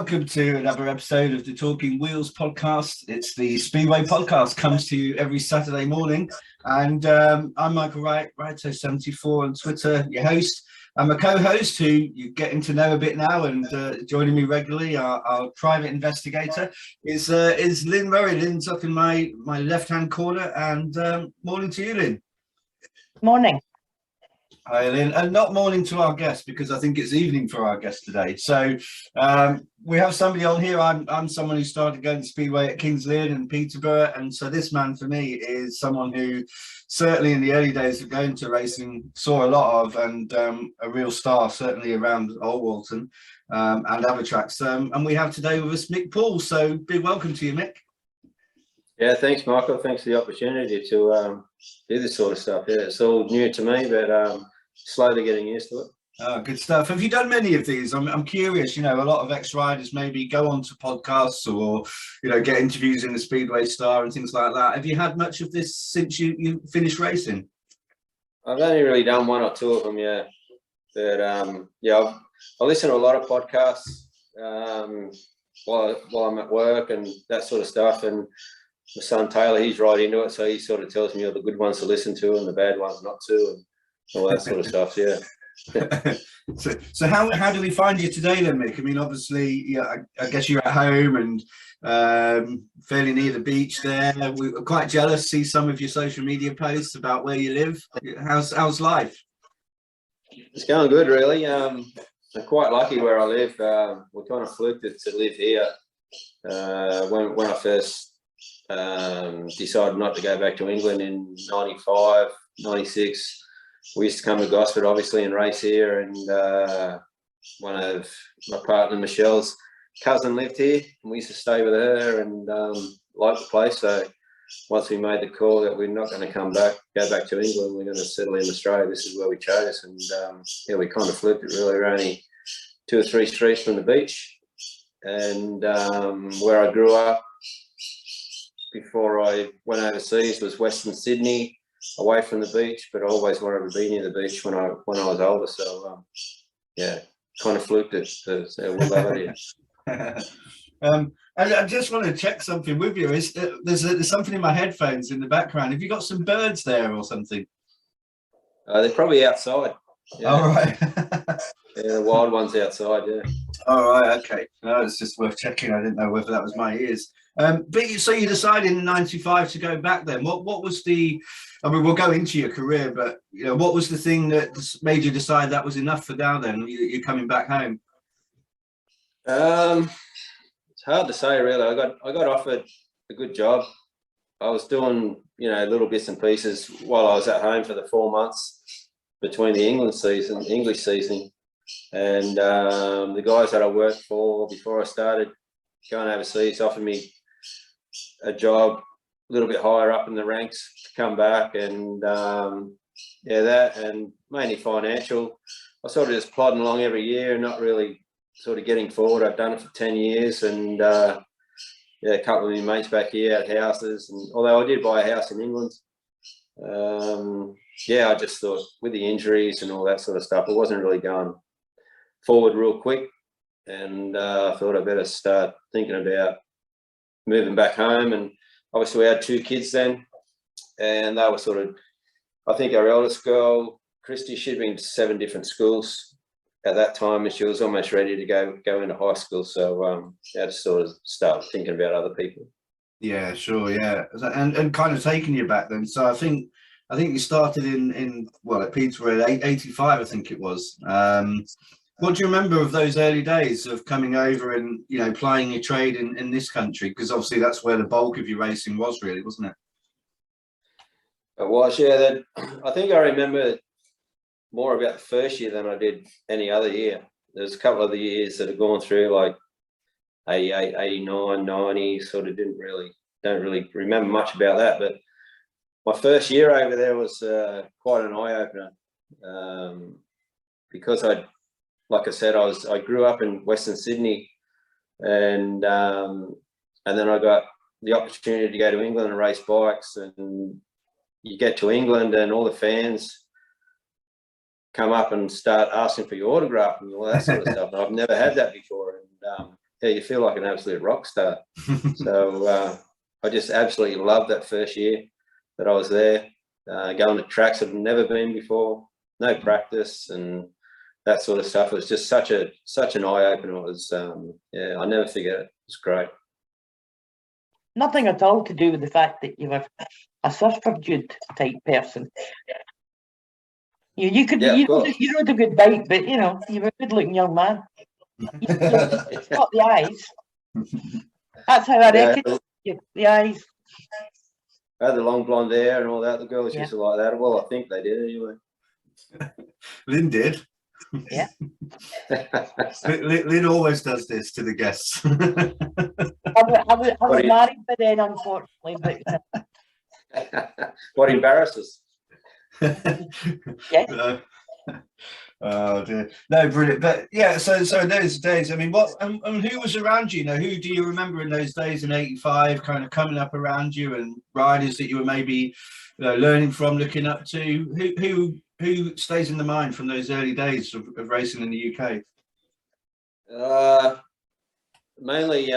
welcome to another episode of the Talking Wheels podcast. It's the Speedway podcast, comes to you every Saturday morning. And I'm Michael Wright, Righto74 on Twitter, your host. I'm a co-host who you're getting to know a bit now, and joining me regularly, our private investigator, is Lynn Murray. Lynn's up in my left-hand corner, and morning to you, Lynn. Morning. Hi, Lynn, and not morning to our guest, because I think it's evening for our guest today. So we have somebody on here. I'm someone who started going to Speedway at Kings Lynn and Peterborough, and so this man for me is someone who certainly in the early days of going to racing saw a lot of, and a real star certainly around Old Walton and other tracks. And we have today with us Mick Poole. So big welcome to you, Mick. Yeah, thanks, Michael. Thanks for the opportunity to do this sort of stuff. Yeah, it's all new to me, but slowly getting used to it. Oh, good stuff. Have you done many of these? I'm curious. You know, a lot of ex-riders maybe go on to podcasts or, you know, get interviews in the Speedway Star and things like that. Have you had much of this since you finished racing? I've only really done one or two of them, yeah. But yeah, I listen to a lot of podcasts while I'm at work and that sort of stuff. And my son Taylor, he's right into it, so he sort of tells me all the good ones to listen to and the bad ones not to, and all that sort of stuff. Yeah. so how do we find you today then, Mick? I mean, obviously, yeah, I guess you're at home and fairly near the beach there. We were quite jealous to see some of your social media posts about where you live. How's life? It's going good, really. I'm quite lucky where I live. We're kind of fluked to live here. When I first decided not to go back to England in 95, 96, we used to come to Gosford, obviously, and race here. And one of my partner, Michelle's cousin, lived here, and we used to stay with her and liked the place. So once we made the call that we're not going to go back to England, we're going to settle in Australia, this is where we chose. And yeah, we kind of flipped it, really. We're only 2 or 3 streets from the beach. And where I grew up before I went overseas was Western Sydney, away from the beach, but I always wanted to be near the beach when I was older. So yeah, kind of fluked it. So we love it here. I just want to check something with you. There's something in my headphones in the background. Have you got some birds there or something? They're probably outside. Yeah. All right. Yeah, the wild ones outside. Yeah. All right. Okay. No, it's just worth checking. I didn't know whether that was my ears. But so you decided in '95 to go back then. What was the? I mean, we'll go into your career, but you know, what was the thing that made you decide that was enough for now? Then you're coming back home. It's hard to say, really. I got offered a good job. I was doing, you know, little bits and pieces while I was at home for the 4 months between the English season, and the guys that I worked for before I started going overseas offered me a job a little bit higher up in the ranks to come back, and yeah, that, and mainly financial. I sort of just plodding along every year and not really sort of getting forward. I've done it for 10 years, and yeah, a couple of my mates back here had houses, and although I did buy a house in England, yeah, I just thought with the injuries and all that sort of stuff, it wasn't really going forward real quick, and I thought I better start thinking about moving back home. And obviously we had 2 kids then, and they were sort of, I think our eldest girl, Christy, she'd been to 7 different schools at that time, and she was almost ready to go into high school. So I had to sort of start thinking about other people. Yeah, sure, yeah, and kind of taking you back then. So I think you started in at Peterborough 85, I think it was. What do you remember of those early days of coming over and, you know, plying your trade in this country? Because obviously that's where the bulk of your racing was, really, wasn't it? It was, yeah. I think I remember more about the first year than I did any other year. There's a couple of the years that have gone through, like 88, 89, 90, sort of don't really remember much about that. But my first year over there was quite an eye-opener, because like I said, I grew up in Western Sydney, and then I got the opportunity to go to England and race bikes. And you get to England and all the fans come up and start asking for your autograph and all that sort of stuff. And I've never had that before. And yeah, you feel like an absolute rock star. So I just absolutely loved that first year that I was there, going to tracks I've never been before, no practice and that sort of stuff. It was just such an eye opener. It was, yeah, I'll never forget it. It was great. Nothing at all to do with the fact that you were a substitute type person. You could, Yeah, you rode a good bike, but you know, you were a good-looking young man. It's got the eyes. That's how I reckon. The eyes. I had the long blonde hair and all that. The girls used to like that. Well, I think they did anyway. Lynn did. Yeah. Lynn always does this to the guests. I was married by then, unfortunately, but What embarrasses? yeah. Oh dear. No, brilliant. But yeah, so in those days, I mean, what and who was around you? You know, who do you remember in those days in '85, kind of coming up around you, and riders that you were maybe learning from, looking up to? Who stays in the mind from those early days of racing in the UK? Mainly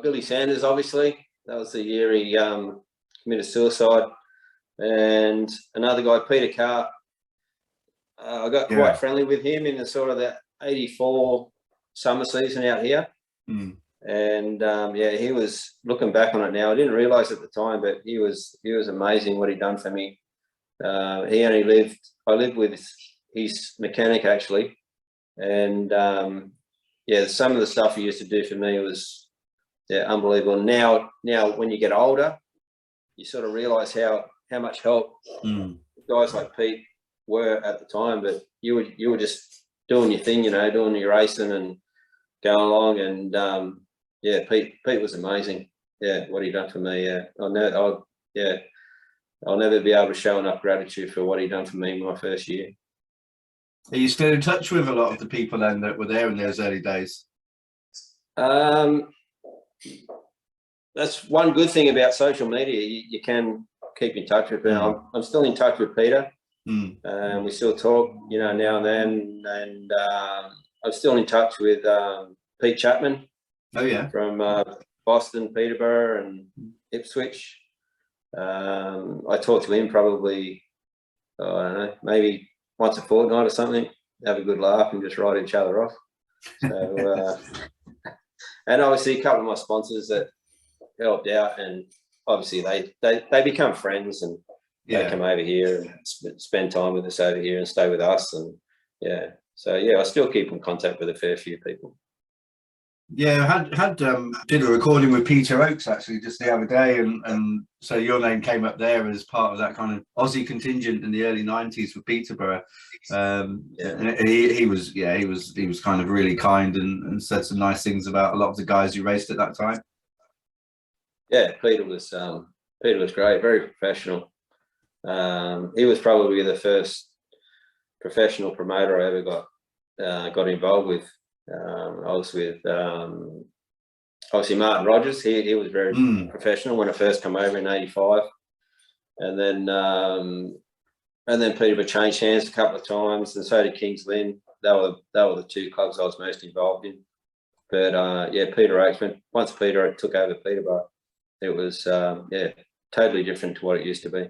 Billy Sanders, obviously. That was the year he committed suicide. And another guy, Peter Carr. I got quite friendly with him in the sort of the '84 summer season out here. And yeah, he was, looking back on it now, I didn't realise at the time, but he was amazing what he'd done for me. I lived with his mechanic actually, and yeah, some of the stuff he used to do for me was unbelievable. Now when you get older, you sort of realise how much help guys like Pete were at the time, but you were just doing your thing, you know, doing your racing and going along, and yeah, Pete was amazing. Yeah, what he done for me. Yeah, I'll never be able to show enough gratitude for what he done for me in my first year. Are you still in touch with a lot of the people then that were there in those early days? That's one good thing about social media. You can keep in touch with them. I'm still in touch with Peter. We still talk, you know, now and then, and I'm still in touch with Pete Chapman. Oh yeah, from Boston, Peterborough, and Ipswich. I talk to him probably, I don't know, maybe once a fortnight or something. Have a good laugh and just write each other off. So, and obviously a couple of my sponsors that helped out, and obviously they become friends, and they come over here and spend time with us over here and stay with us, and yeah. So yeah, I still keep in contact with a fair few people. Yeah, did a recording with Peter Oakes actually just the other day, and so your name came up there as part of that kind of Aussie contingent in the early '90s for Peterborough. And he was kind of really kind and said some nice things about a lot of the guys you raced at that time. Yeah, Peter was great, very professional. He was probably the first professional promoter I ever got involved with. I was with obviously Martin Rogers. He was very professional when I first came over in '85, and then Peterborough changed hands a couple of times, and so did Kings Lynn. They were the two clubs I was most involved in. But yeah, Peter Oakes, once Peter took over Peterborough, it was totally different to what it used to be.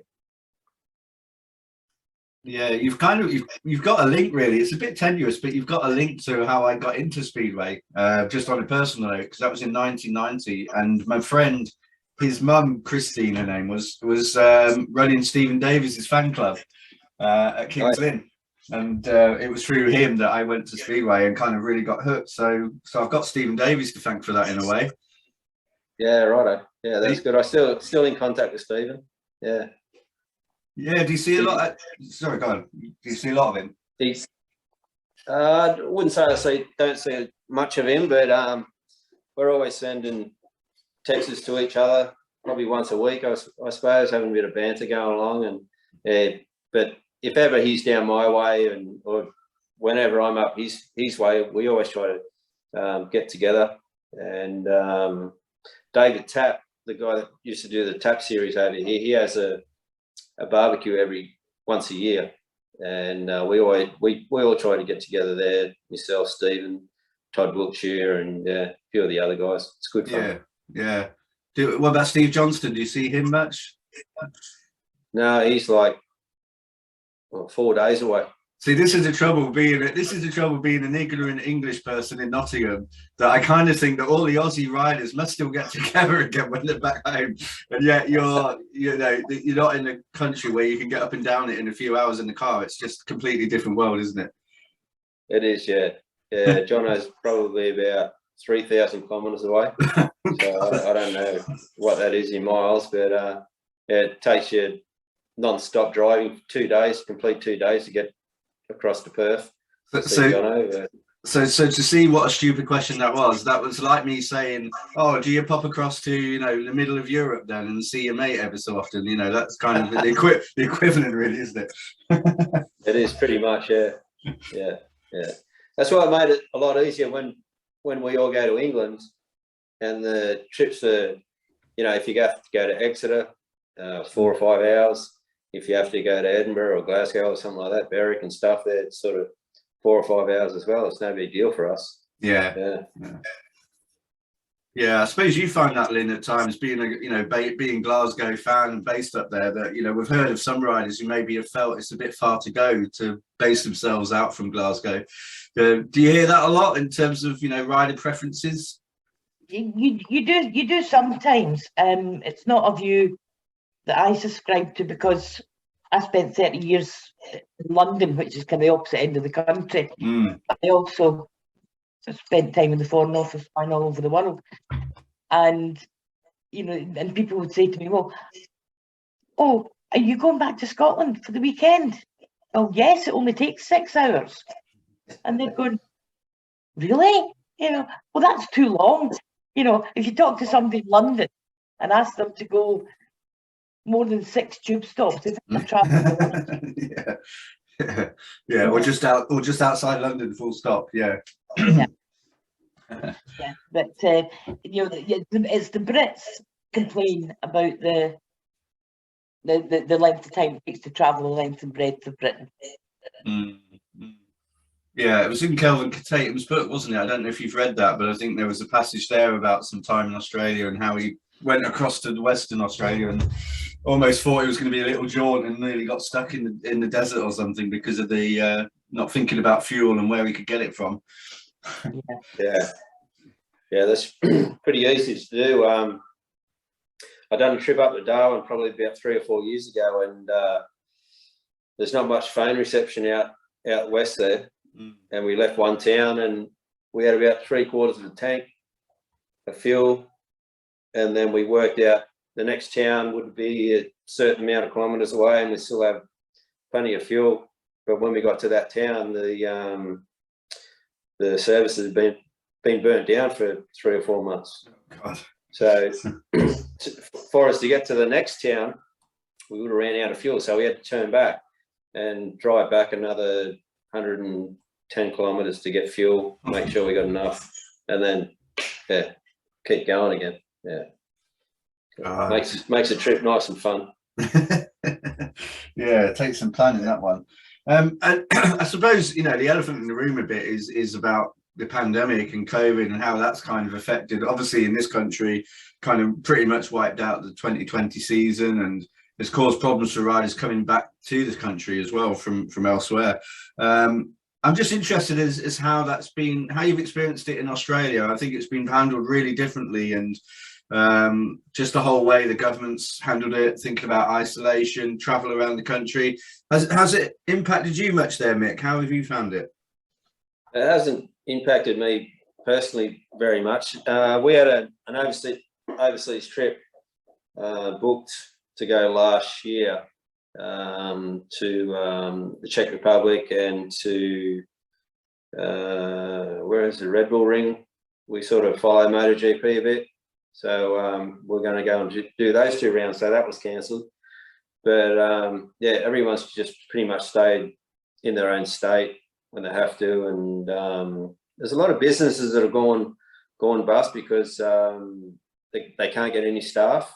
Yeah, you've got a link really. It's a bit tenuous, but you've got a link to how I got into Speedway, just on a personal note, because that was in 1990, and my friend, his mum, Christine, her name was running Stephen Davies' fan club at Kings Lynn, and it was through him that I went to Speedway and kind of really got hooked. So I've got Stephen Davies to thank for that in a way. Yeah, righto. Yeah, that's good. I still in contact with Stephen. Yeah. Yeah, do you see a lot? Sorry, go on. Do you see a lot of him? I wouldn't say don't see much of him, but we're always sending texts to each other, probably once a week, I suppose, having a bit of banter going along. And yeah, but if ever he's down my way, or whenever I'm up his way, we always try to get together. And David Tapp, the guy that used to do the Tap series over here, he has a barbecue once a year, and we all try to get together there. Myself, Stephen, Todd Wiltshire and a few of the other guys. It's good fun. Yeah. What about Steve Johnston? Do you see him much? No, he's like 4 days away. See, this is the trouble being an ignorant English person in Nottingham, that I kind of think that all the Aussie riders must still get together again when they're back home, and yet you're not in a country where you can get up and down it in a few hours in the car. It's just a completely different world, isn't it? It is, yeah. Jono's probably about 3,000 kilometres away, so I don't know what that is in miles, but it takes you non-stop driving 2 days, complete 2 days to get across to Perth. So to see what a stupid question that was like me saying, oh, do you pop across to the middle of Europe then and see your mate ever so often? That's kind of the equivalent, really, isn't it? It is pretty much, yeah. That's why it made it a lot easier when we all go to England, and the trips are, if you have to go to Exeter, 4 or 5 hours. If you have to go to Edinburgh or Glasgow or something like that, Berwick and stuff, there it's sort of 4 or 5 hours as well. It's no big deal for us. Yeah. I suppose you find that, Lynn, at times, being being Glasgow fan and based up there, that we've heard of some riders who maybe have felt it's a bit far to go to base themselves out from Glasgow. Do you hear that a lot in terms of rider preferences? You do sometimes. It's not a view that I subscribe to, because I spent 30 years in London, which is kind of the opposite end of the country. I also spent time in the Foreign Office, flying all over the world, and and people would say to me, well, oh, are you going back to Scotland for the weekend? Oh yes, it only takes 6 hours. And they're going, really? Well, that's too long. If you talk to somebody in London and ask them to go more than 6 tube stops, if they're traveling. Yeah, or just outside London, full stop. Yeah. But it's the Brits complain about the length of time it takes to travel the length and breadth of Britain. Yeah, it was in Kelvin Tatum's book, wasn't it? I don't know if you've read that, but I think there was a passage there about some time in Australia and how he went across to Western Australia and almost thought it was going to be a little jaunt and nearly got stuck in the desert or something because of the not thinking about fuel and where he could get it from. Yeah, that's pretty easy to do. I done a trip up to Darwin probably about 3 or 4 years ago, and there's not much phone reception out west there. And we left one town and we had about 3/4 of a tank of fuel, and then we worked out the next town would be a certain amount of kilometres away and we still have plenty of fuel. But when we got to that town, the services had been burnt down for 3 or 4 months. God. So for us to get to the next town, we would have ran out of fuel, so we had to turn back and drive back another 110 kilometres to get fuel, make sure we got enough, and then keep going again. Makes the trip nice and fun. Yeah, it takes some planning, that one. And I suppose the elephant in the room a bit is about the pandemic and COVID and how that's kind of affected. Obviously, in this country, kind of pretty much wiped out the 2020 season, and it's caused problems for riders coming back to this country as well from elsewhere. I'm just interested as how you've experienced it in Australia. I think it's been handled really differently, and just the whole way the government's handled it, thinking about isolation, travel around the country. Has it impacted you much there, Mick? How have you found it? It hasn't impacted me personally very much. We had an overseas trip booked to go last year to the Czech Republic and to where is the Red Bull Ring. We sort of follow MotoGP a bit, so we're going to go and do those 2 rounds. So that was cancelled. But everyone's just pretty much stayed in their own state when they have to, and there's a lot of businesses that have gone bust because they can't get any staff,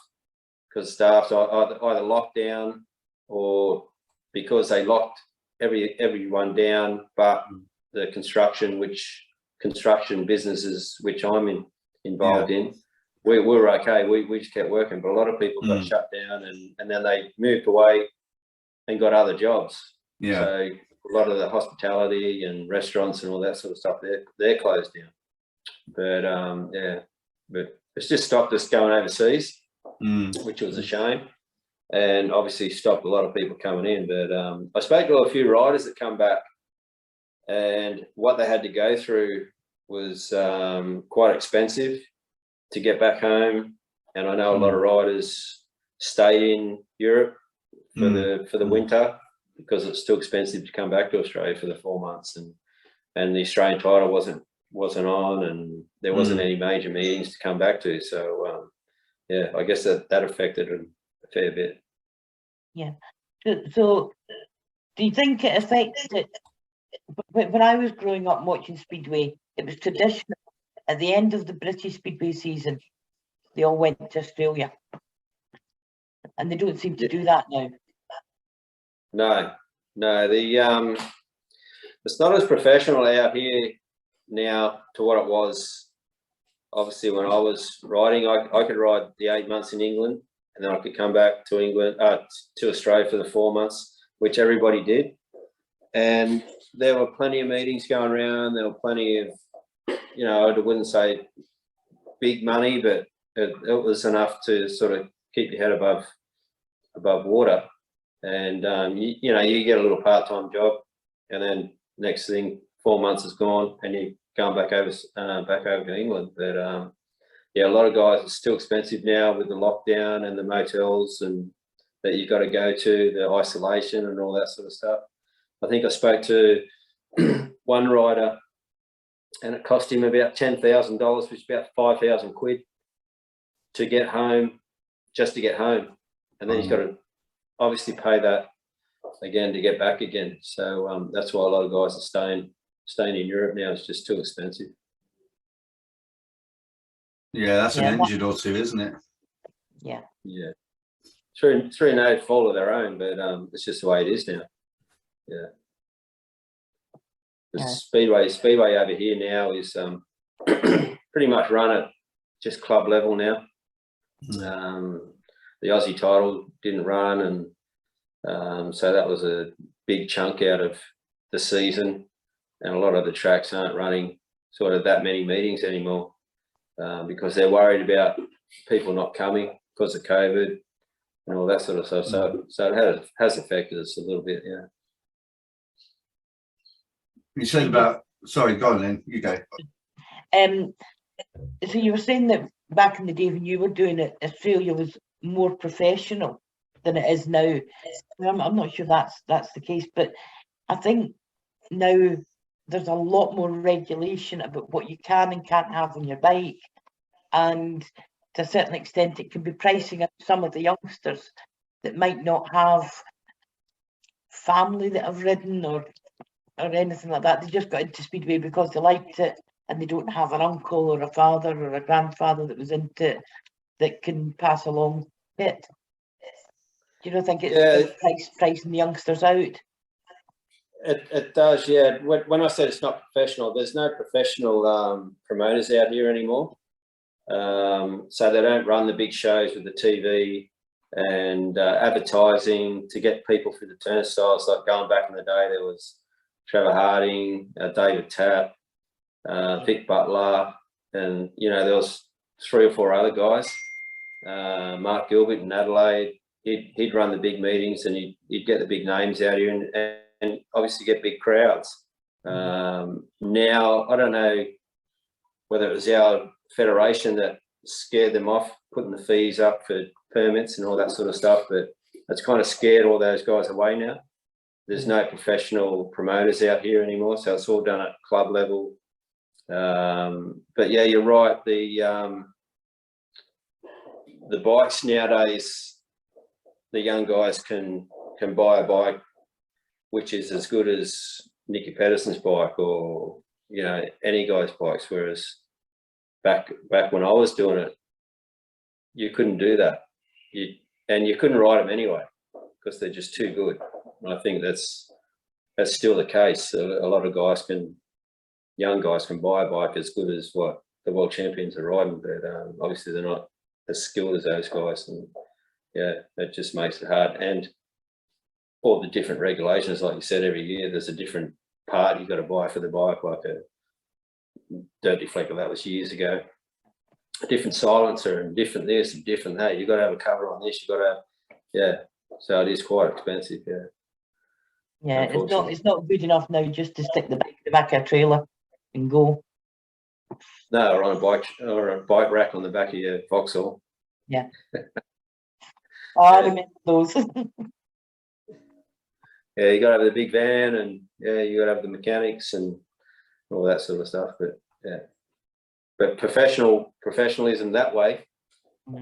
because staff's either locked down or because they locked everyone down, but the construction, which construction businesses, which I'm involved in, we were okay. We just kept working, but a lot of people got shut down, and then they moved away and got other jobs. Yeah. So a lot of the hospitality and restaurants and all that sort of stuff, they're closed down. But but it's just stopped us going overseas, which was a shame, and obviously stopped a lot of people coming in. But I spoke to a few riders that come back, and what they had to go through was quite expensive to get back home. And I know a lot of riders stayed in Europe for the winter because it's too expensive to come back to Australia for the 4 months, and the Australian title wasn't on, and there wasn't any major meetings to come back to. So yeah, I guess that affected them a fair bit. Yeah. So do you think it affected? When I was growing up watching Speedway, it was traditional. At the end of the British Speedway season, they all went to Australia, and they don't seem to do that now. No, it's not as professional out here now to what it was. Obviously, when I was riding, I could ride the 8 months in England, and then I could come back to England, to Australia for the 4 months, which everybody did. And there were plenty of meetings going around. There were plenty of, I wouldn't say big money, but it was enough to sort of keep your head above water. And you get a little part-time job, and then next thing 4 months is gone, and you're going back over to England. But yeah, a lot of guys, it's still expensive now with the lockdown and the motels and that you've got to go to, the isolation and all that sort of stuff. I think I spoke to one rider, and it cost him about $10,000, which is about 5,000 quid to get home, just to get home, and then he's got to obviously pay that again to get back again. So that's why a lot of guys are staying in Europe now. It's just too expensive. Yeah, that's an injured or two, isn't it? Yeah. Yeah. Through no fault of their own, but it's just the way it is now. Yeah. The Speedway over here now is pretty much run at just club level now. The Aussie title didn't run, and so that was a big chunk out of the season, and a lot of the tracks aren't running sort of that many meetings anymore because they're worried about people not coming because of COVID and all that sort of stuff. So it has affected us a little bit, yeah. You said about, sorry, go on, Lynn, you go. So you were saying that back in the day when you were doing it, Australia was more professional than it is now. I'm not sure that's the case, but I think now there's a lot more regulation about what you can and can't have on your bike, and to a certain extent it can be pricing up some of the youngsters that might not have family that have ridden or anything like that. They just got into Speedway because they liked it, and they don't have an uncle or a father or a grandfather that was into it that can pass along it. Do you not think it's pricing the youngsters out? It does, yeah. When I said it's not professional, there's no professional promoters out here anymore. So they don't run the big shows with the TV and advertising to get people through the turnstiles. Like going back in the day, there was Trevor Harding, David Tapp, Vic Butler, and there was 3 or 4 other guys. Mark Gilbert in Adelaide, he'd run the big meetings, and he'd get the big names out here and obviously get big crowds. Now, I don't know whether it was our federation that scared them off putting the fees up for permits and all that sort of stuff, but it's kind of scared all those guys away now. There's no professional promoters out here anymore, so it's all done at club level. But yeah, you're right. The bikes nowadays, the young guys can buy a bike which is as good as Nicky Pedersen's bike or any guy's bikes, whereas back when I was doing it, you couldn't do that. You couldn't ride them anyway because they're just too good. And I think that's still the case. A lot of guys can young guys can buy a bike as good as what the world champions are riding, but obviously they're not as skilled as those guys, and yeah, it just makes it hard. And all the different regulations, like you said, every year there's a different part you got to buy for the bike, like a dirt deflector that was years ago, a different silencer and different this and different that. You got to have a cover on this. You got to have, yeah. So it is quite expensive, yeah. Yeah, it's not good enough now just to stick the back of a trailer and go. No, or on a bike rack on the back of your Vauxhall. Yeah. Oh, I remember those. Yeah, you got to have the big van, and yeah, you got to have the mechanics and all that sort of stuff. But yeah, but professionalism that way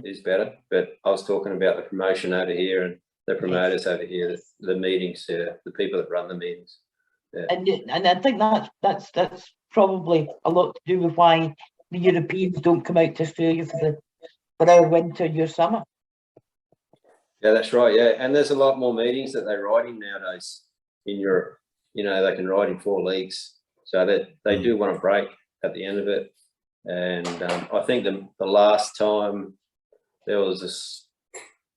is better. But I was talking about the promotion over here and the promoters over here, the meetings, the people that run the meetings. Yeah. And I think that's probably a lot to do with why the Europeans don't come out to Australia for our winter, your summer. Yeah, that's right. Yeah, and there's a lot more meetings that they ride in nowadays in Europe. You know, they can ride in 4 leagues, so that they do want a break at the end of it. And I think the last time there was this,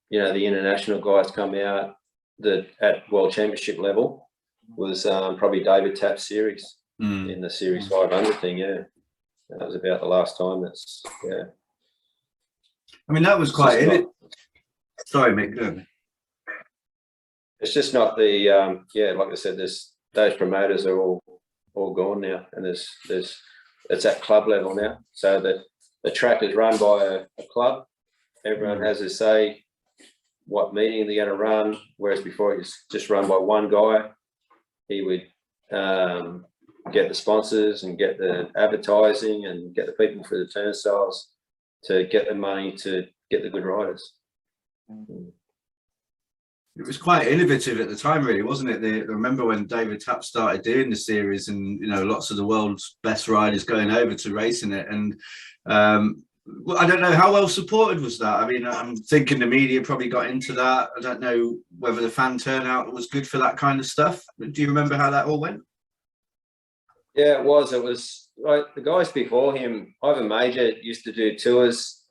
you know, the international guys come out that at World Championship level was probably David Tapp's series in the Series 500 thing. Yeah, that was about the last time. That's yeah. I mean, that was quite. Sorry, Mick. Go. It's just not the yeah. Like I said, those promoters are all gone now, and it's at club level now. So the track is run by a club. Everyone has a say what meeting they're going to run, whereas before it was just run by one guy. He would get the sponsors and get the advertising and get the people for the turnstiles to get the money to get the good riders. It was quite innovative at the time, really, wasn't it? I remember when David Tapp started doing the series, and you know, lots of the world's best riders going over to racing it. And well, I don't know how well supported was that. I mean, I'm thinking the media probably got into that. I don't know whether the fan turnout was good for that kind of stuff. Do you remember how that all went? Yeah, it was. It was like the guys before him. Ivan Major used to do tours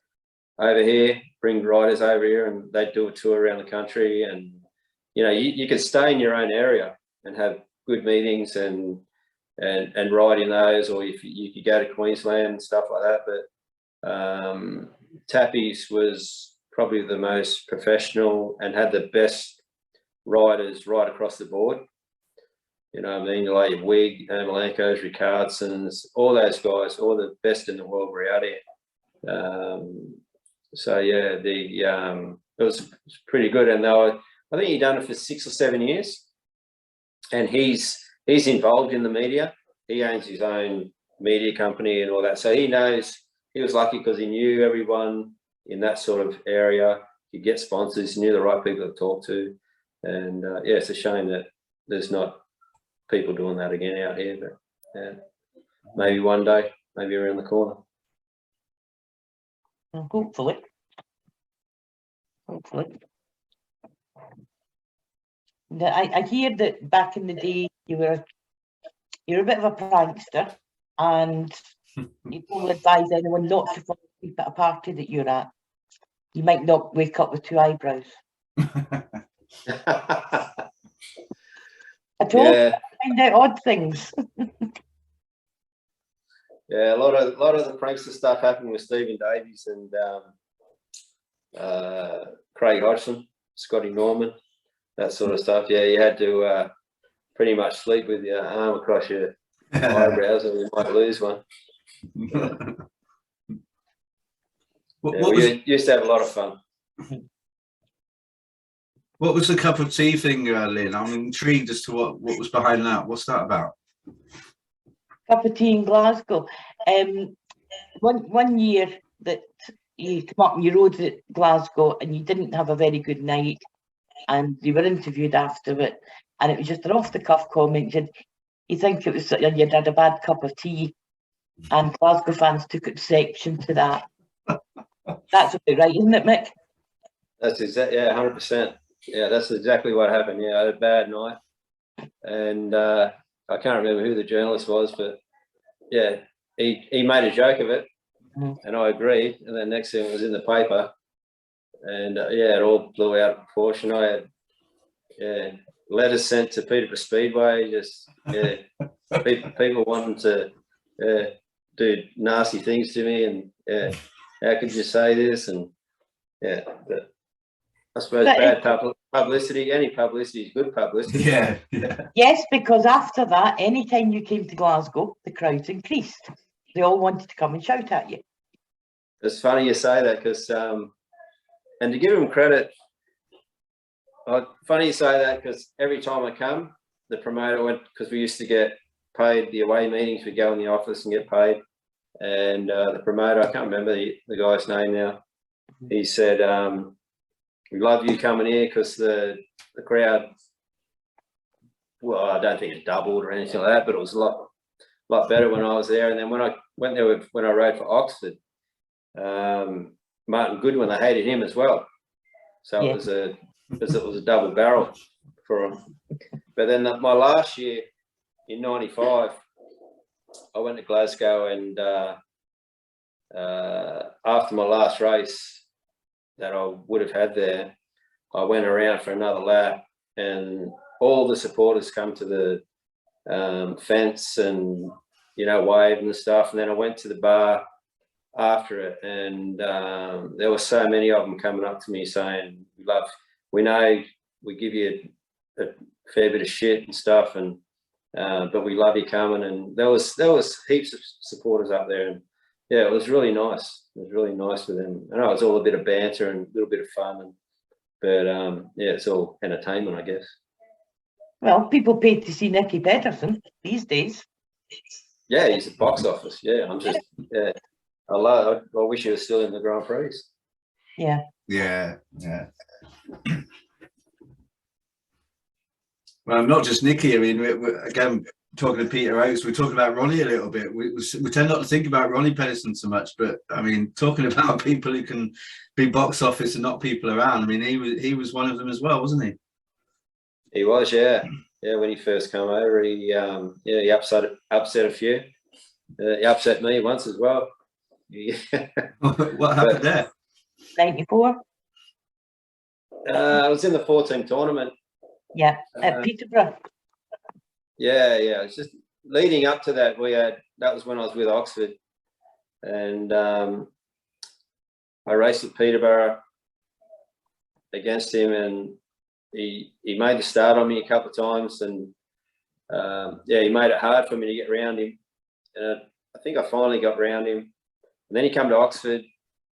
over here, bring riders over here, and they'd do a tour around the country. And you know, you could stay in your own area and have good meetings and ride in those, or if you could go to Queensland and stuff like that. But Tappy's was probably the most professional and had the best riders right across the board. You know what I mean? Like Wig, Malenko's, Ricardsons, all those guys, all the best in the world were out here. So yeah, it was pretty good, and I think he done it for 6 or 7 years, and he's involved in the media. He owns his own media company and all that, so he knows. He was lucky because he knew everyone in that sort of area. He get sponsors, he knew the right people to talk to, and yeah, it's a shame that there's not people doing that again out here. But yeah, maybe one day, maybe around the corner. Hopefully. I hear that back in the day you're a bit of a prankster, and you don't advise anyone not to fall asleep at a party that you're at. You might not wake up with 2 eyebrows. I told you, find out odd things. Yeah, a lot of the prankster stuff happened with Stephen Davies and Craig Hodgson, Scotty Norman, that sort of stuff. Yeah, you had to pretty much sleep with your arm across your eyebrows, or you might lose one. Yeah. We used to have a lot of fun. What was the cup of tea thing, Lynn? I'm intrigued as to what was behind that. What's that about? Cup of tea in Glasgow. One year that you come up and you rode at Glasgow and you didn't have a very good night, and you were interviewed after it, and it was just an off-the-cuff comment. You think it was you'd had a bad cup of tea, and Glasgow fans took exception to that. That's about right, isn't it, Mick? That's exactly, yeah, 100%. Yeah, that's exactly what happened. Yeah, I had a bad night, and I can't remember who the journalist was, but yeah, he made a joke of it, Mhm. and I agreed. And then next thing it was in the paper, and yeah, it all blew out of proportion. I had letters sent to Peterborough Speedway, just people wanting to do nasty things to me, and how could you say this? And but I suppose But bad publicity. Any publicity is good publicity. Yeah. yes, because after that, anytime you came to Glasgow, the crowds increased. They all wanted to come and shout at you. It's funny you say that, because and to give him credit, funny you say that, because every time I come, the promoter went, because we used to get paid the away meetings. We go in the office and get paid, and the promoter, I can't remember the guy's name now. He said, "We love you coming here because the crowd." Well, I don't think it doubled or anything like that, but it was a lot better when I was there. And then when I went there when I rode for Oxford, Martin Goodwin, they hated him as well. So Yeah. it was a double barrel for him. But then my last year in '95, I went to Glasgow, and after my last race that I would have had there, I went around for another lap, and all the supporters come to the fence and, waved and stuff. And then I went to the bar after it, and there were so many of them coming up to me saying, we know we give you a fair bit of shit and stuff, and but we love you coming. And there was heaps of supporters up there, and yeah, it was really nice. It was really nice with them. I know it was all a bit of banter and a little bit of fun, but yeah, it's all entertainment, I guess. Well, people paid to see Nicky Peterson these days. Yeah, he's at box office. Yeah, I wish he was still in the Grand Prix. Yeah. Yeah. Well, not just Nicky. I mean, again, talking to Peter Oates, we're talking about Ronnie a little bit. We tend not to think about Ronnie Peterson so much, but I mean, talking about people who can be box office and not people around. I mean, he was one of them as well, wasn't he? He was, yeah. When he first came over, he upset a few. He upset me once as well. What happened there? 94. I was in the 14 tournament. Yeah, at Peterborough. Yeah. It's just leading up to that. That was when I was with Oxford, and I raced at Peterborough against him, and he made the start on me a couple of times, and he made it hard for me to get around him. And I think I finally got around him, and then he came to Oxford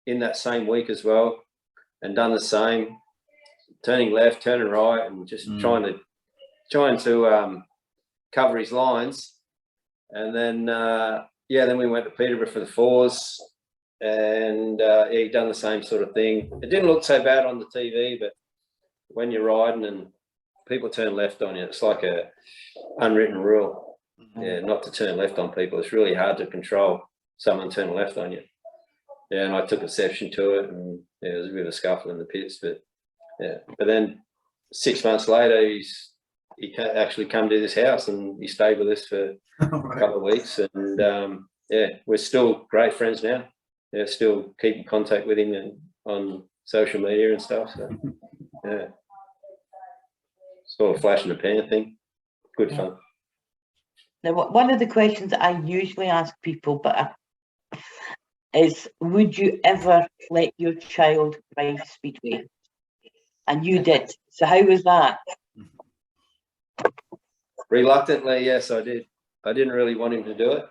in that same week as well, and done the same, turning left, turning right, and just trying to cover his lines. And then then we went to Peterborough for the fours, and he done the same sort of thing. It didn't look so bad on the TV, but when you're riding and people turn left on you, it's like a unwritten rule. Yeah, not to turn left on people. It's really hard to control someone turning left on you. Yeah, and I took exception to it, and it was a bit of a scuffle in the pits, but yeah. But then 6 months later, he actually come to this house, and he stayed with us for a couple of weeks, and we're still great friends now. Yeah, still keep in contact with him and on social media and stuff. So yeah, sort of flash in the pan thing. Good fun. Now, one of the questions that I usually ask people, is, would you ever let your child ride Speedway? And you did. So how was that? Reluctantly, yes, I did. I didn't really want him to do it,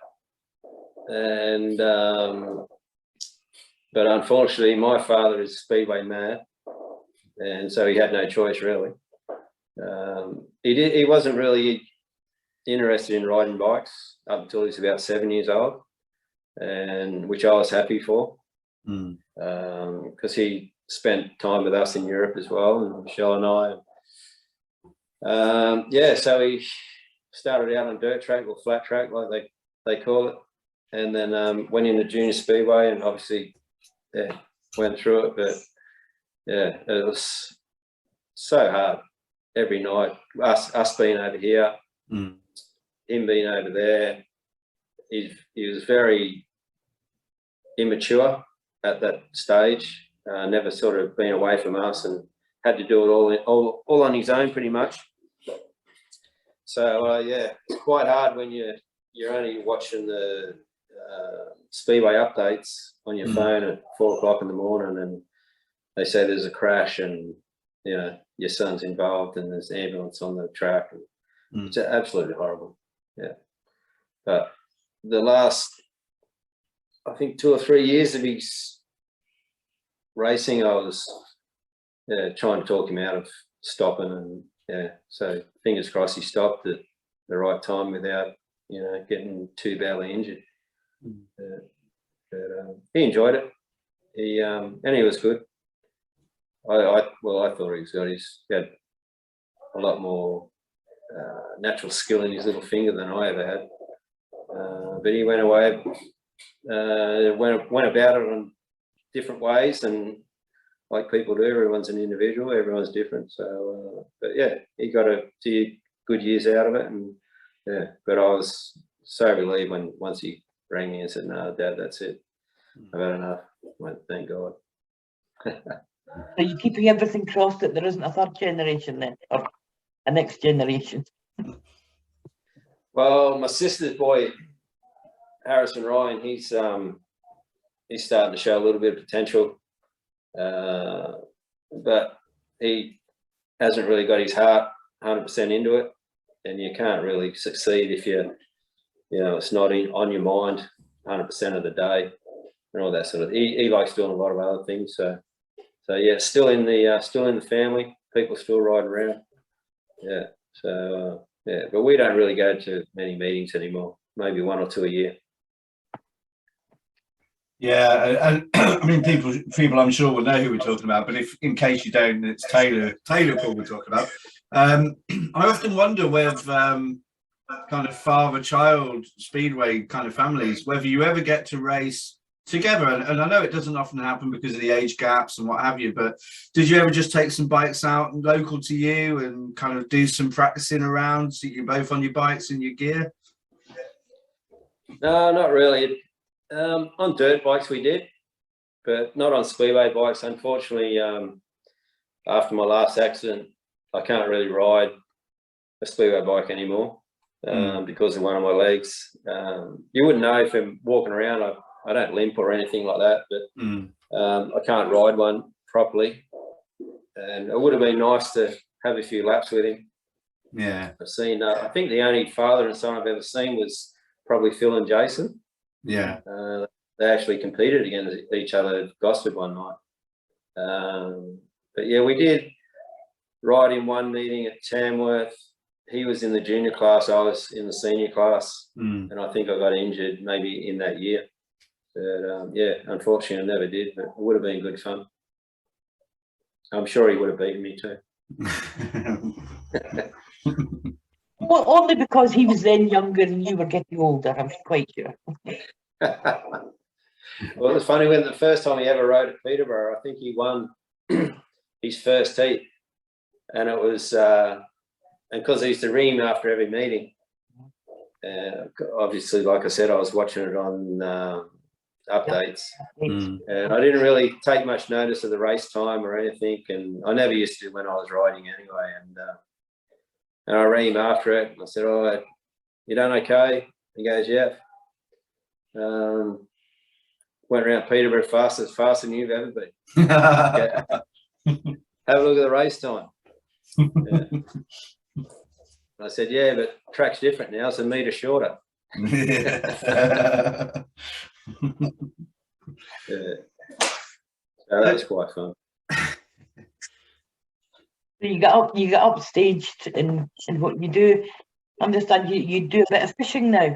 and but unfortunately, my father is Speedway mad, and so he had no choice really. He wasn't really interested in riding bikes up until he was about 7 years old, and which I was happy for, because he spent time with us in Europe as well, and Michelle and I. So he started out on dirt track or flat track, like they call it, and then went into junior speedway, and obviously went through it. But yeah, it was so hard every night. Us being over here, him being over there, he was very immature at that stage. Never sort of been away from us and had to do it all on his own pretty much. So yeah, it's quite hard when you're only watching the Speedway updates on your phone at 4 o'clock in the morning, and they say there's a crash and you know your son's involved and there's ambulance on the track. And it's absolutely horrible. Yeah, but the last, I think, 2 or 3 years of his racing, I was trying to talk him out of stopping, and yeah, so fingers crossed he stopped at the right time without getting too badly injured. But he enjoyed it. And he was good. I thought he was good. He had a lot more natural skill in his little finger than I ever had. But he went away, went about it in different ways, and like people do, everyone's an individual, everyone's different. So, but yeah, he got a few good years out of it, and yeah. But I was so relieved when once he rang me and said, "No, Dad, that's it. I've had enough." I went, "Thank God." Are you keeping everything crossed that there isn't a third generation then, or a next generation? Well, my sister's boy, Harrison Ryan, he's starting to show a little bit of potential, but he hasn't really got his heart 100% into it, and you can't really succeed if it's not on your mind 100% of the day and all that sort of. He likes doing a lot of other things, so yeah, still in the family. People still riding around, yeah. So yeah, but we don't really go to many meetings anymore. Maybe 1 or 2 a year. Yeah, and I mean, people I'm sure will know who we're talking about, but if in case you don't, it's Taylor Poole we're talking about. I often wonder with kind of father-child speedway kind of families, whether you ever get to race together. And I know it doesn't often happen because of the age gaps and what have you, but did you ever just take some bikes out local to you and kind of do some practicing around so you're both on your bikes and your gear? No, not really. On dirt bikes we did, but not on speedway bikes. Unfortunately, after my last accident, I can't really ride a speedway bike anymore because of one of my legs. You wouldn't know if I'm walking around. I don't limp or anything like that, but I can't ride one properly. And it would have been nice to have a few laps with him. Yeah, I've seen. I think the only father and son I've ever seen was probably Phil and Jason. Yeah. They actually competed against each other at Gosford one night. But yeah, we did ride in one meeting at Tamworth. He was in the junior class, I was in the senior class, and I think I got injured maybe in that year. But yeah, unfortunately I never did, but it would have been good fun. I'm sure he would have beaten me too. Well, only because he was then younger and you were getting older, I'm quite sure. Well, it was funny when the first time he ever rode at Peterborough, I think he won his first heat, and it was and because I used to ring him after every meeting. Obviously, like I said, I was watching it on updates, and I didn't really take much notice of the race time or anything, and I never used to when I was riding anyway. And I rang him after it, and I said, "Oh, you done okay?" He goes, "Yeah." Went around Peterborough faster than you've ever been. Have a look at the race time. Yeah. I said, "Yeah, but track's different now. It's a metre shorter." Yeah. Yeah. So that was quite fun. So you get up staged in what you do. I understand you do a bit of fishing now.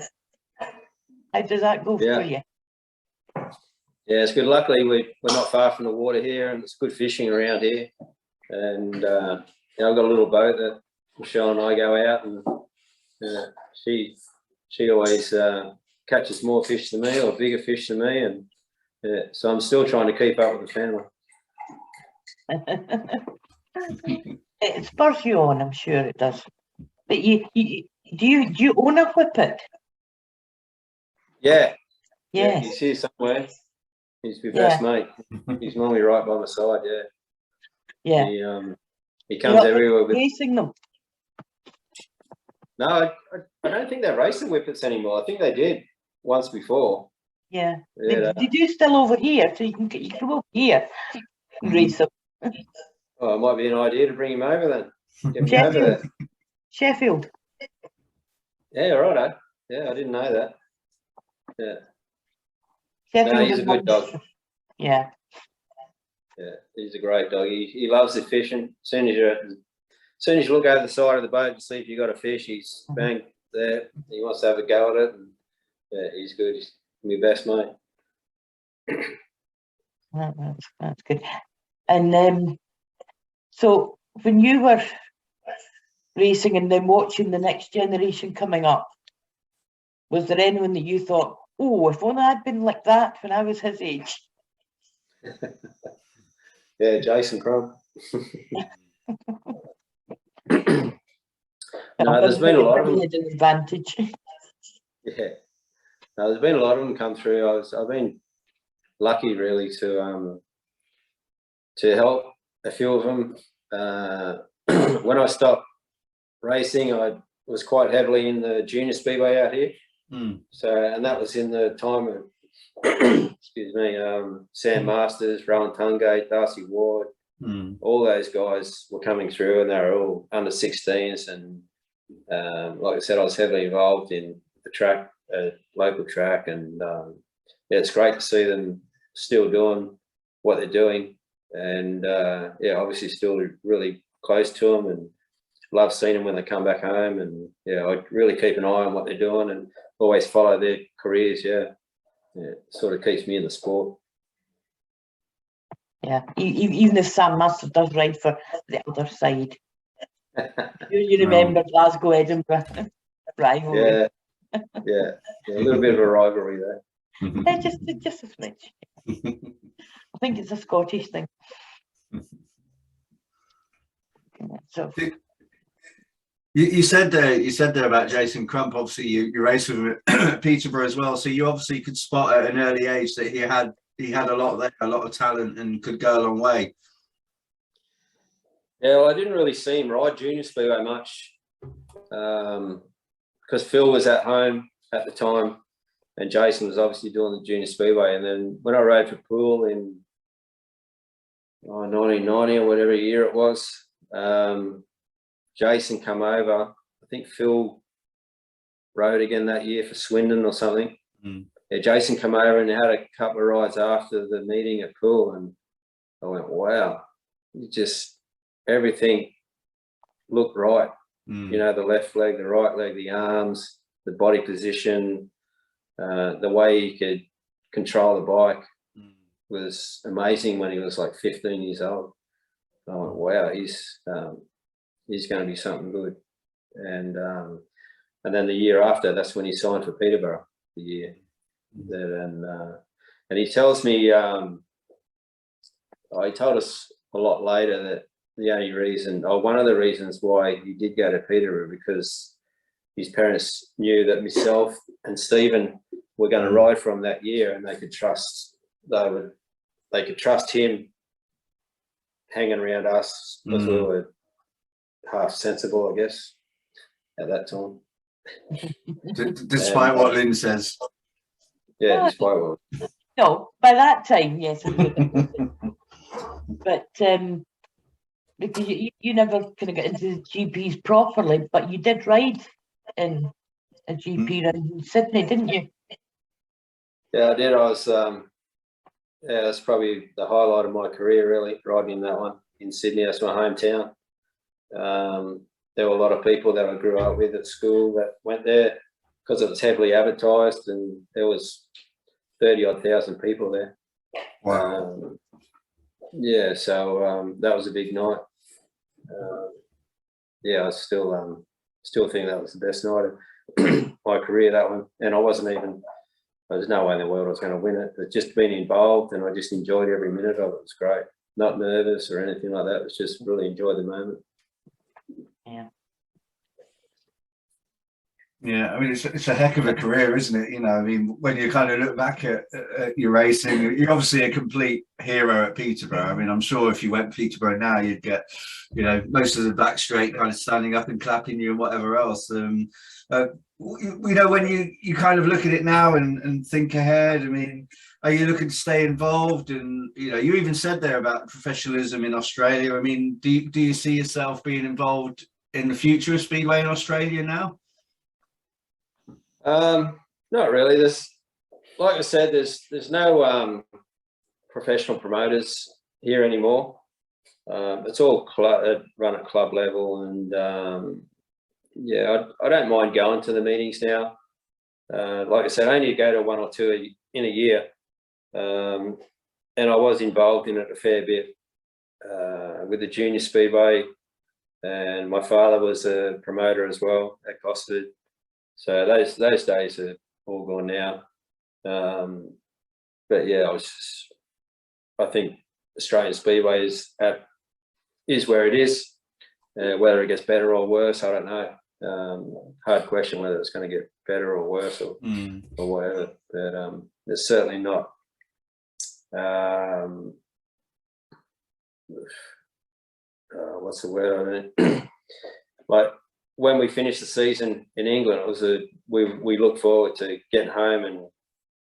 How does that go for you? Yeah, it's good. Luckily, we're not far from the water here, and it's good fishing around here. And I've got a little boat that Michelle and I go out, and she always catches more fish than me or bigger fish than me, and so I'm still trying to keep up with the family. It spurs you on, I'm sure it does. But do you own a whippet? Yeah, Yes. he's here somewhere. He's my Yeah. best mate. He's normally right by my side. Yeah. He comes You're everywhere with. racing them. No, I don't think they race the whippets anymore. I think they did once before. Yeah. Yeah. They do still over here, so you can come over here and race them. Oh, it might be an idea to bring him over then. Get me over Sheffield. there. Sheffield. Yeah, right. Yeah, I didn't know that. Yeah. Sheffield No, he's a is good dog. Yeah. Yeah, he's a great dog. He loves the fishing. As soon as you look over the side of the boat to see if you got a fish, he's bang there. He wants to have a go at it. And yeah, he's good. He's my best mate. That's good. And so when you were racing and then watching the next generation coming up, was there anyone that you thought, oh, if only I'd been like that when I was his age? Yeah, Jason Crump. No, there's been a lot of them. An advantage. Yeah, no, there's been a lot of them come through. I've been lucky really to help a few of them. When I stopped racing, I was quite heavily in the junior speedway out here. So, and that was in the time of excuse me, Sam Masters, Rowan Tungate, Darcy Ward, all those guys were coming through, and they were all under 16s. And like I said, I was heavily involved in the track, local track, and yeah, it's great to see them still doing what they're doing, and yeah, obviously still really close to them, and love seeing them when they come back home. And yeah, I really keep an eye on what they're doing and always follow their careers. Yeah, it sort of keeps me in the sport. Yeah, even if Sam Masters does ride for the other side. You remember Glasgow, Edinburgh rivalry. Yeah, a little bit of a rivalry there. Yeah, just a smidge. I think it's a Scottish thing. So You said there about Jason Crump. Obviously, you raced with him at Peterborough as well, so you obviously could spot at an early age that he had a lot of talent and could go a long way. Yeah, well, I didn't really see him ride junior speedway much because Phil was at home at the time, and Jason was obviously doing the junior speedway. And then when I rode for Poole in 1990 or whatever year it was, Jason come over. I think Phil rode again that year for Swindon or something. Yeah, Jason come over and had a couple of rides after the meeting at Poole, and I went, wow, everything looked right. You know, the left leg, the right leg, the arms, the body position, the way he could control the bike was amazing when he was like 15 years old. I went, wow, he's going to be something good. And then the year after, that's when he signed for Peterborough. The year that, and he tells me, he told us a lot later that the only reason, or one of the reasons why he did go to Peterborough, because his parents knew that myself and Stephen were going to ride for him that year, and they could trust him hanging around us because we were half sensible, I guess, at that time. Despite what Lynn says. Yeah, despite what. no, by that time, yes. But because you never kind of get into the GPs properly, but you did ride in a GP in Sydney, didn't you? Yeah, I did. I was yeah, that's probably the highlight of my career, really, riding in that one in Sydney. That's my hometown. There were a lot of people that I grew up with at school that went there because it was heavily advertised, and there was 30-odd thousand people there. Wow. Yeah, so that was a big night. Yeah, I still think that was the best night of my career, that one. And there's no way in the world I was going to win it, but just being involved, and I just enjoyed every minute of it. It was great. Not nervous or anything like that. It was just really enjoyed the moment. Yeah. Yeah, I mean, it's a heck of a career, isn't it? You know, I mean, when you kind of look back at your racing, you're obviously a complete hero at Peterborough. I mean, I'm sure if you went to Peterborough now, you'd get, you know, most of the back straight kind of standing up and clapping you and whatever else. You know, when you kind of look at it now and think ahead, I mean, are you looking to stay involved? And, you know, you even said there about professionalism in Australia. I mean, do you see yourself being involved in the future of Speedway in Australia now? Not really. Like I said, there's no professional promoters here anymore. It's all run at club level, and yeah, I don't mind going to the meetings now. Like I said, I only go to one or two in a year, and I was involved in it a fair bit with the junior speedway, and my father was a promoter as well at Oxford. So those days are all gone now. But yeah, I think Australian Speedway is where it is. Whether it gets better or worse, I don't know. Hard question whether it's going to get better or worse or whatever. But it's certainly not. What's the word? I mean, like when we finished the season in England, it was we looked forward to getting home, and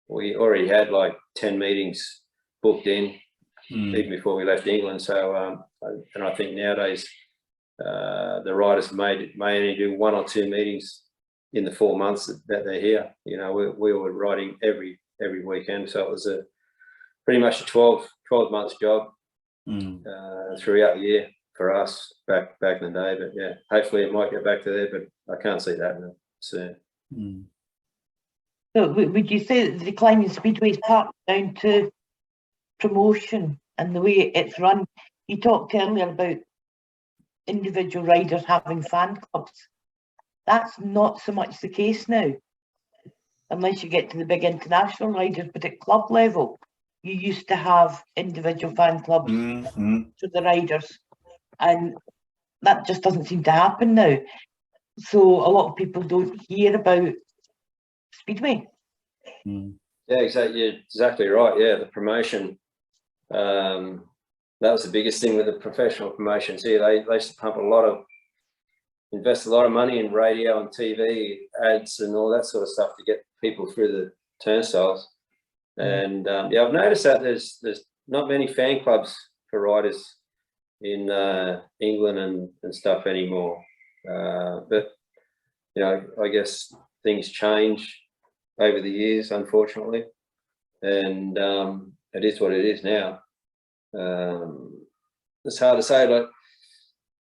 we already had like 10 meetings booked in even before we left England. So and I think nowadays the riders may only do 1 or 2 meetings in the 4 months that they're here. You know, we were riding every weekend, so it was pretty much a 12 months job throughout the year for us back in the day. But yeah, hopefully it might get back to there, but I can't see that soon. So would you say that the decline in Speedway is partly down to promotion and the way it's run? You talked earlier about individual riders having fan clubs. That's not so much the case now, unless you get to the big international riders. But at club level, you used to have individual fan clubs for the riders, and that just doesn't seem to happen now. So a lot of people don't hear about Speedway. Yeah, exactly. You're exactly right. Yeah, the promotion. That was the biggest thing with the professional promotions here. They used to pump invest a lot of money in radio and TV ads and all that sort of stuff to get people through the turnstiles. And yeah, I've noticed that there's not many fan clubs for riders in England and stuff anymore. But you know, I guess things change over the years, unfortunately, and it is what it is now. It's hard to say. Like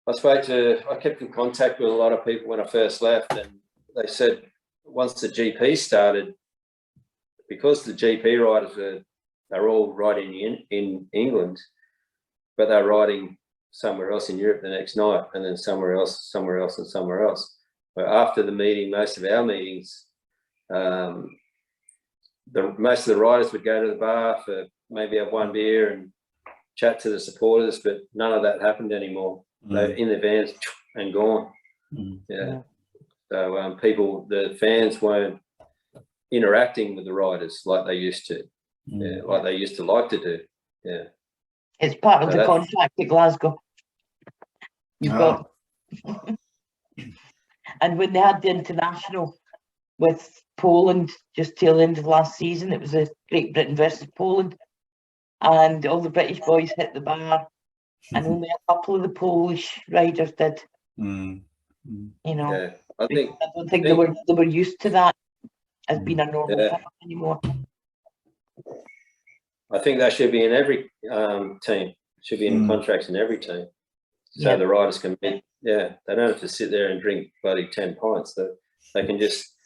I kept in contact with a lot of people when I first left, and they said once the GP started, because the GP riders they're all riding in England, but they're riding somewhere else in Europe the next night, and then somewhere else, and somewhere else. But after the meeting, most of our meetings, most of the riders would go to the bar for maybe have one beer and chat to the supporters, but none of that happened anymore. They're in the vans and gone. Yeah. So the fans weren't interacting with the riders like they used to. Yeah, like they used to like to do. Yeah. It's part of the contract at Glasgow. You've got, and when they had the international with Poland just till the end of last season, it was a Great Britain versus Poland, and all the British boys hit the bar, and only a couple of the Polish riders did. You know, yeah, I don't think they were used to that as being a normal thing anymore. I think that should be in every team. Should be in contracts in every team, so the riders can meet. Yeah, they don't have to sit there and drink bloody 10 pints. They can just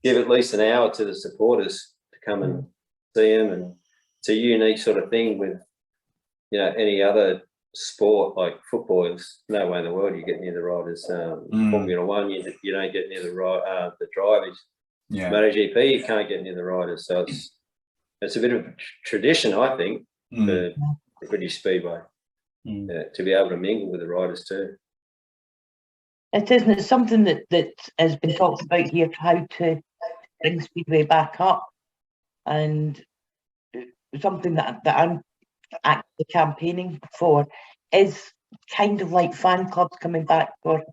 give at least an hour to the supporters to come and see them, and it's a unique sort of thing with, you know, any other sport like football. There's no way in the world you get near the riders. Formula One, you don't get near the drivers. MotoGP, you can't get near the riders. So it's a bit of a tradition, I think, for the British Speedway, to be able to mingle with the riders too. It isn't. It's something that has been talked about here, how to bring Speedway back up, and something that I'm actually campaigning for is kind of like fan clubs coming back for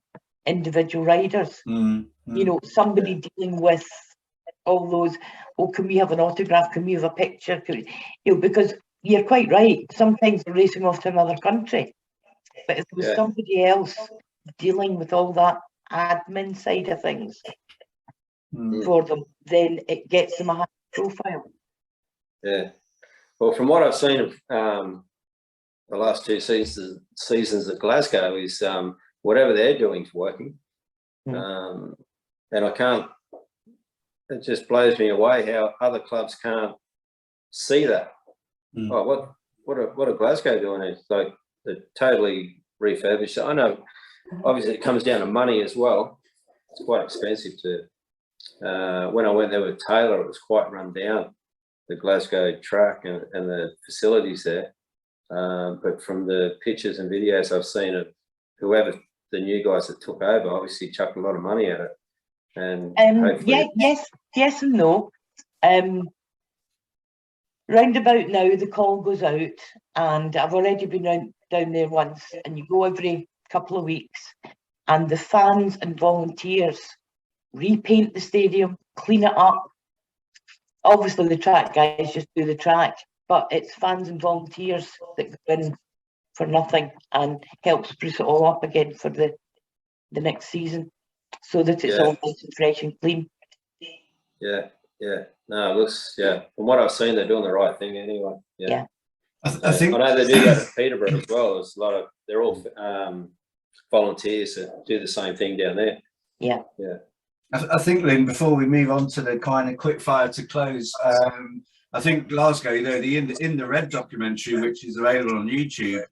individual riders. You know, somebody dealing with all those, oh, can we have an autograph? Can we have a picture? You know, because you're quite right. Sometimes they're racing off to another country. But if there was somebody else dealing with all that admin side of things for them, then it gets them a high profile. Yeah. Well, from what I've seen of the last 2 seasons at Glasgow is whatever they're doing is working. And I can't, it just blows me away how other clubs can't see that. Oh, what are Glasgow doing? It's like they're totally refurbished. I know, obviously, it comes down to money as well. It's quite expensive to. When I went there with Taylor, it was quite run down, the Glasgow track and the facilities there. But from the pictures and videos I've seen of whoever the new guys that took over, obviously chucked a lot of money at it. And yes and no. Round about now, the call goes out, and I've already been down there once, and you go every couple of weeks, and the fans and volunteers repaint the stadium, clean it up. Obviously, the track guys just do the track, but it's fans and volunteers that go in for nothing and help spruce it all up again for the next season, so that it's all nice and fresh and clean. No, it looks, from what I've seen, they're doing the right thing anyway. I think I know they do that at Peterborough as well. There's a lot of, they're all volunteers that do the same thing down there. I think, Lynn, before we move on to the kind of quick fire to close, I think Glasgow, you know, the In the Red documentary, which is available on YouTube,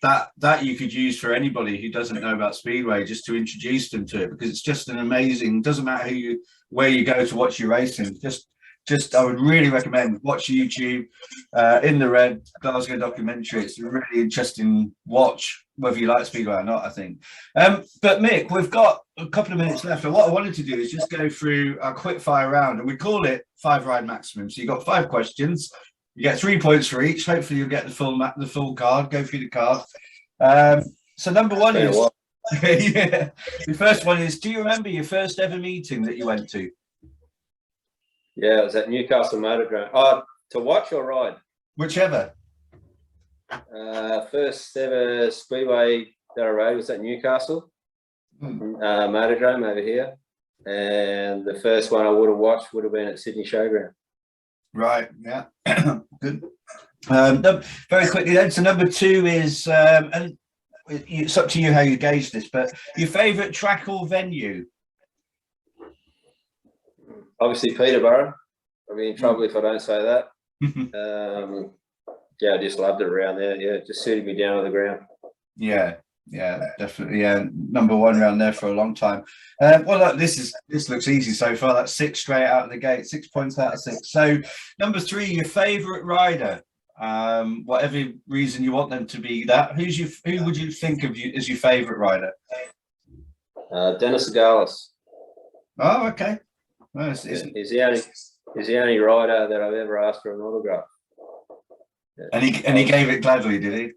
that you could use for anybody who doesn't know about Speedway, just to introduce them to it, because it's just an amazing, doesn't matter where you go to watch your racing, just I would really recommend watch YouTube, In the Red Glasgow documentary. It's a really interesting watch, whether you like Speedway or not, I think. But Mick, we've got a couple of minutes left, and what I wanted to do is just go through our quick fire round, and we call it 5 ride maximum. So you've got 5 questions, you get 3 points for each. Hopefully you'll get the full card, go through the card. So number one is the first one is, do you remember your first ever meeting that you went to? Yeah, it was at Newcastle Motor Drone. To watch or ride? Whichever. First ever Speedway that I rode was at Newcastle Motor Drone over here, and the first one I would have watched would have been at Sydney Showground. Right. Yeah. Good. Very quickly then. So number 2 is, and it's up to you how you gauge this, but your favourite track or venue? Obviously Peterborough. I'll be in trouble if I don't say that. I just loved it around there. Yeah, it just suited me down on the ground. Yeah, definitely. Yeah, number 1 around there for a long time. Well, look, this looks easy so far. That's 6 straight out of the gate, 6 points out of 6. So number 3, your favourite rider. Whatever reason you want them to be that. Who would you think of as your favourite rider? Dennis Agalis. Oh, okay. Well, he's the only rider that I've ever asked for an autograph. And he gave it gladly, did he?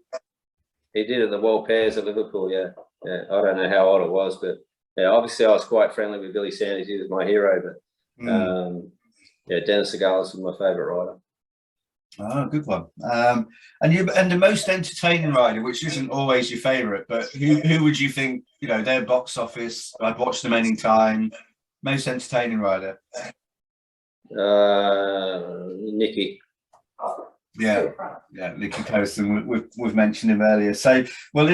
He did at the World Pairs at Liverpool. Yeah. I don't know how old it was, but obviously I was quite friendly with Billy Sanders. He was my hero, but Dennis Agalis was my favourite rider. Oh, good one. And the most entertaining rider, which isn't always your favourite, but who would you think, you know, their box office, I'd watch them any time, most entertaining rider? Nicky. Yeah, Nicky Poston. We've mentioned him earlier. So, well,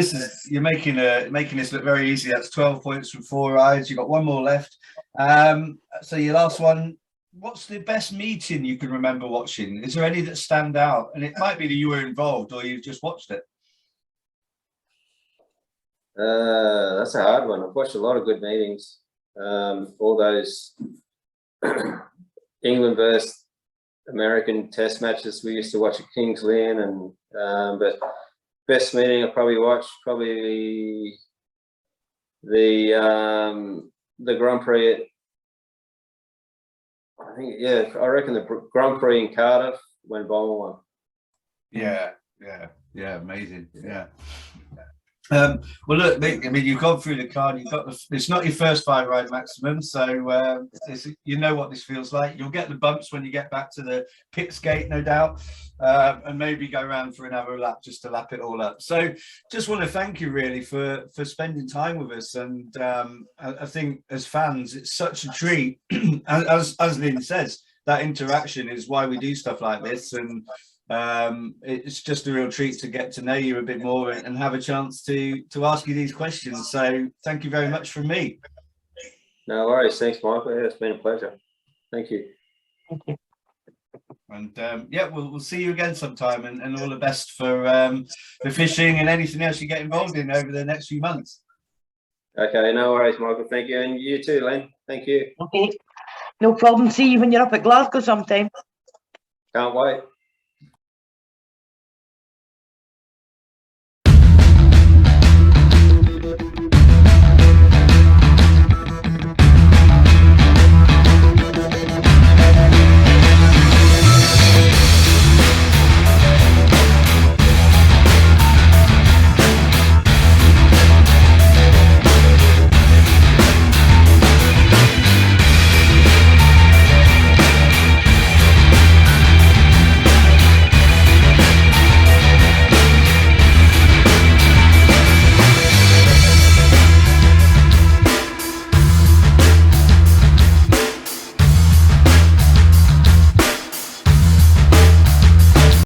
you're making this look very easy. That's 12 points from 4 rides. You've got 1 more left. So your last one. What's the best meeting you can remember watching? Is there any that stand out? And it might be that you were involved or you've just watched it. That's a hard one. I've watched a lot of good meetings. All those England versus American test matches we used to watch at King's Lynn, and but best meeting I probably watched the Grand Prix. I think, yeah, I reckon the Grand Prix in Cardiff when Bomber won. Yeah, amazing. Yeah. Well, look, Mick, I mean, you've gone through the card. You've got it's not your first 5-ride maximum, so you know what this feels like. You'll get the bumps when you get back to the pits gate, no doubt, and maybe go around for another lap just to lap it all up. So, just want to thank you really for spending time with us, and I think as fans, it's such a treat. as Lynn says, that interaction is why we do stuff like this, and it's just a real treat to get to know you a bit more and have a chance to ask you these questions. So thank you very much from me. No worries. Thanks, Michael. Yeah, it's been a pleasure. Thank you. Thank you. And yeah, we'll see you again sometime, and all the best for the fishing and anything else you get involved in over the next few months. Okay, no worries, Michael. Thank you. And you too, Lynn. Thank you. Okay, no problem. See you when you're up at Glasgow sometime. Can't wait.